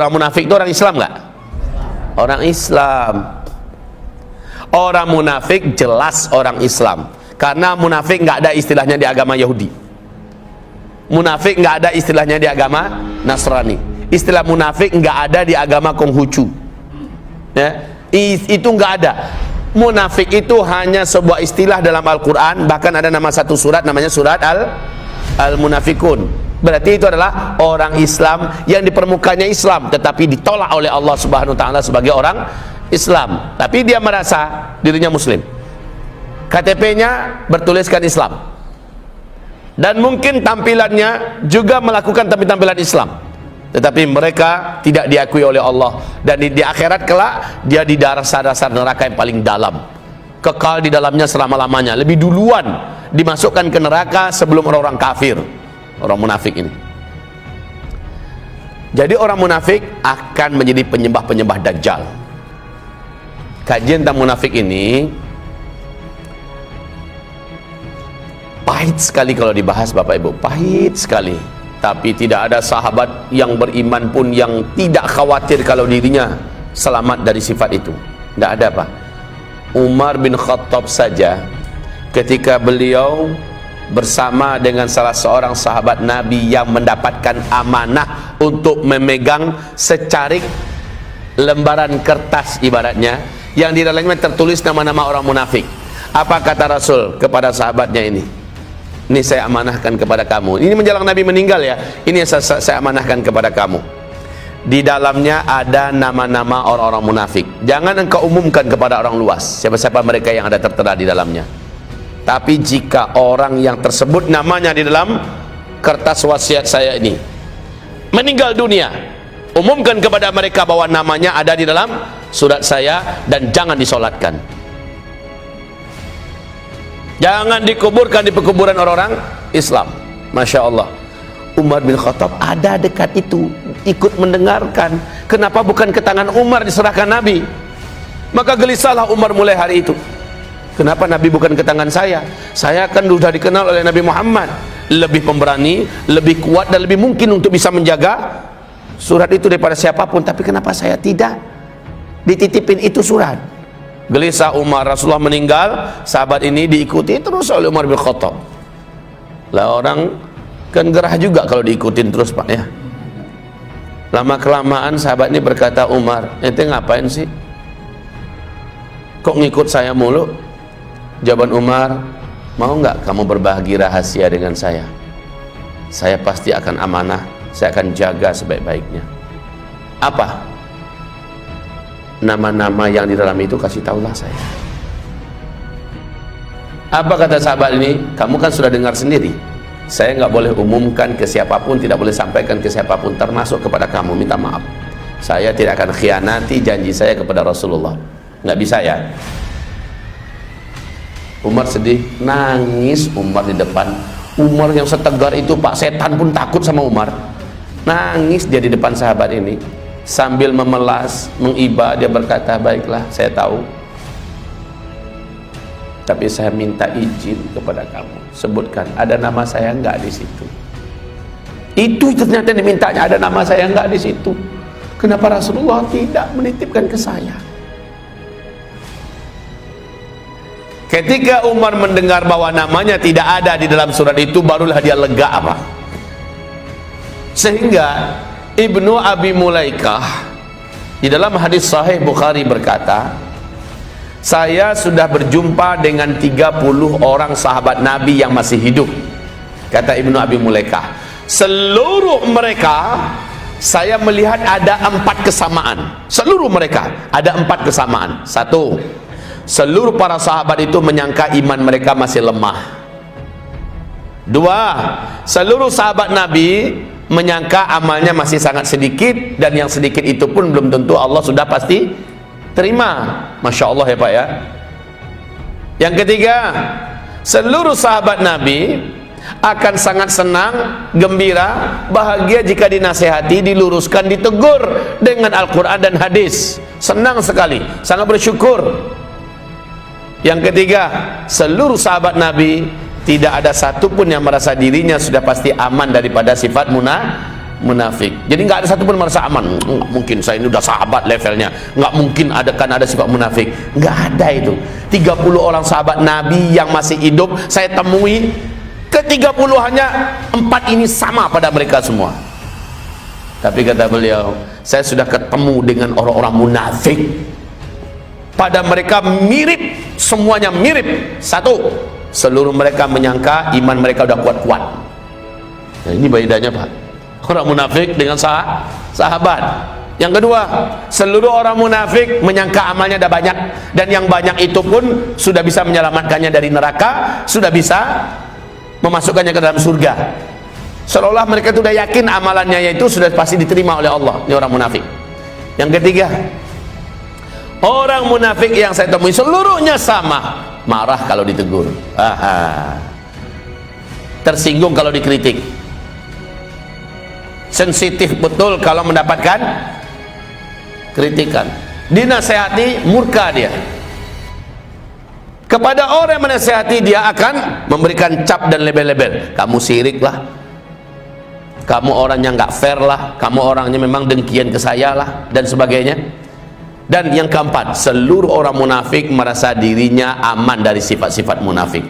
orang munafik itu orang Islam nggak? Orang Islam. Orang munafik jelas orang Islam, karena munafik nggak ada istilahnya di agama Yahudi. Munafik nggak ada istilahnya di agama Nasrani. Istilah munafik nggak ada di agama Konghucu. Ya, itu nggak ada. Munafik itu hanya sebuah istilah dalam Al-Quran. Bahkan ada nama satu surat namanya surat Al-Munafikun. Berarti itu adalah orang Islam yang di permukaannya Islam, tetapi ditolak oleh Allah Subhanahu wa Ta'ala sebagai orang Islam, tapi dia merasa dirinya Muslim. KTP-nya bertuliskan Islam, dan mungkin tampilannya juga melakukan tampilan Islam, tetapi mereka tidak diakui oleh Allah. Dan di akhirat kelak dia di dasar neraka yang paling dalam, kekal di dalamnya selama-lamanya, lebih duluan dimasukkan ke neraka sebelum orang-orang kafir, orang munafik ini. Jadi orang munafik akan menjadi penyembah-penyembah Dajjal. Kajian tentang munafik ini pahit sekali kalau dibahas, Bapak Ibu, pahit sekali. Tapi tidak ada sahabat yang beriman pun yang tidak khawatir kalau dirinya selamat dari sifat itu. Tidak ada, Pak. Umar bin Khattab saja, ketika beliau bersama dengan salah seorang sahabat Nabi yang mendapatkan amanah untuk memegang secarik lembaran kertas ibaratnya, yang di dalamnya tertulis nama-nama orang munafik. Apa kata Rasul kepada sahabatnya ini? Ini saya amanahkan kepada kamu. Ini menjelang Nabi meninggal ya. Ini yang saya amanahkan kepada kamu. Di dalamnya ada nama-nama orang-orang munafik. Jangan engkau umumkan kepada orang luas siapa-siapa mereka yang ada tertera di dalamnya. Tapi jika orang yang tersebut namanya di dalam kertas wasiat saya ini meninggal dunia, umumkan kepada mereka bahwa namanya ada di dalam surat saya, dan jangan disolatkan. Jangan dikuburkan di pekuburan orang-orang Islam. Masya Allah, Umar bin Khattab ada dekat itu, ikut mendengarkan. Kenapa bukan ke tangan Umar diserahkan Nabi? Maka gelisahlah Umar mulai hari itu. Kenapa Nabi bukan ke tangan saya? Saya kan sudah dikenal oleh Nabi Muhammad, lebih pemberani, lebih kuat, dan lebih mungkin untuk bisa menjaga surat itu daripada siapapun. Tapi kenapa saya tidak dititipin itu surat? Gelisah Umar. Rasulullah meninggal, sahabat ini diikuti terus oleh Umar bin Khattab. Lah orang kan gerah juga kalau diikutin terus, Pak, ya. Lama kelamaan sahabat ini berkata, Umar, ente ngapain sih kok ngikut saya mulu? Jawaban Umar, mau nggak kamu berbagi rahasia dengan saya? Saya pasti akan amanah, saya akan jaga sebaik-baiknya. Apa? Nama-nama yang di dalam itu kasih tahulah saya. Apa kata sahabat ini? Kamu kan sudah dengar sendiri, saya nggak boleh umumkan ke siapapun, tidak boleh sampaikan ke siapapun, termasuk kepada kamu. Minta maaf, saya tidak akan khianati janji saya kepada Rasulullah. Nggak bisa ya? Umar sedih, nangis Umar di depan. Umar yang setegar itu, Pak, setan pun takut sama Umar. Nangis dia di depan sahabat ini, sambil memelas, mengiba, dia berkata, baiklah, saya tahu, tapi saya minta izin kepada kamu, sebutkan ada nama saya enggak di situ. Itu ternyata dimintanya, ada nama saya enggak di situ. Kenapa Rasulullah tidak menitipkan ke saya? Ketika Umar mendengar bahwa namanya tidak ada di dalam surat itu, barulah dia lega, apa? Sehingga Ibnu Abi Mulaikah di dalam hadis Sahih Bukhari berkata, saya sudah berjumpa dengan 30 orang sahabat Nabi yang masih hidup. Kata Ibnu Abi Mulaikah, seluruh mereka saya melihat ada 4 kesamaan. Seluruh mereka ada 4 kesamaan. 1, seluruh para sahabat itu menyangka iman mereka masih lemah. 2, seluruh sahabat Nabi menyangka amalnya masih sangat sedikit, dan yang sedikit itu pun belum tentu Allah sudah pasti terima. Masya Allah ya, Pak, ya. Yang ketiga, seluruh sahabat Nabi akan sangat senang, gembira, bahagia jika dinasehati, diluruskan, ditegur dengan Al-Quran dan hadis. Senang sekali, sangat bersyukur. Yang ketiga, seluruh sahabat Nabi tidak ada satupun yang merasa dirinya sudah pasti aman daripada sifat munafik. Jadi nggak ada satupun merasa aman. Nggak mungkin, saya ini udah sahabat levelnya, nggak mungkin ada sifat munafik. Nggak ada itu. 30 orang sahabat Nabi yang masih hidup saya temui, ke-30 hanya 4 ini sama pada mereka semua. Tapi kata beliau, saya sudah ketemu dengan orang-orang munafik. Pada mereka mirip, semuanya mirip. Satu, seluruh mereka menyangka iman mereka udah kuat-kuat. Nah, ini bedanya Pak, orang munafik dengan sahabat. Yang kedua, seluruh orang munafik menyangka amalnya ada banyak, dan yang banyak itu pun sudah bisa menyelamatkannya dari neraka, sudah bisa memasukkannya ke dalam surga. Seolah-olah mereka itu sudah yakin amalannya itu sudah pasti diterima oleh Allah. Ini orang munafik. Yang ketiga, orang munafik yang saya temui seluruhnya sama, marah kalau ditegur, tersinggung kalau dikritik, sensitif betul kalau mendapatkan kritikan, dinasehati murka dia. Kepada orang yang menasehati dia akan memberikan cap dan label-label, kamu syirik lah, kamu orangnya nggak fair lah, kamu orangnya memang dengkian ke saya lah, dan sebagainya. Dan yang keempat, seluruh orang munafik merasa dirinya aman dari sifat-sifat munafik.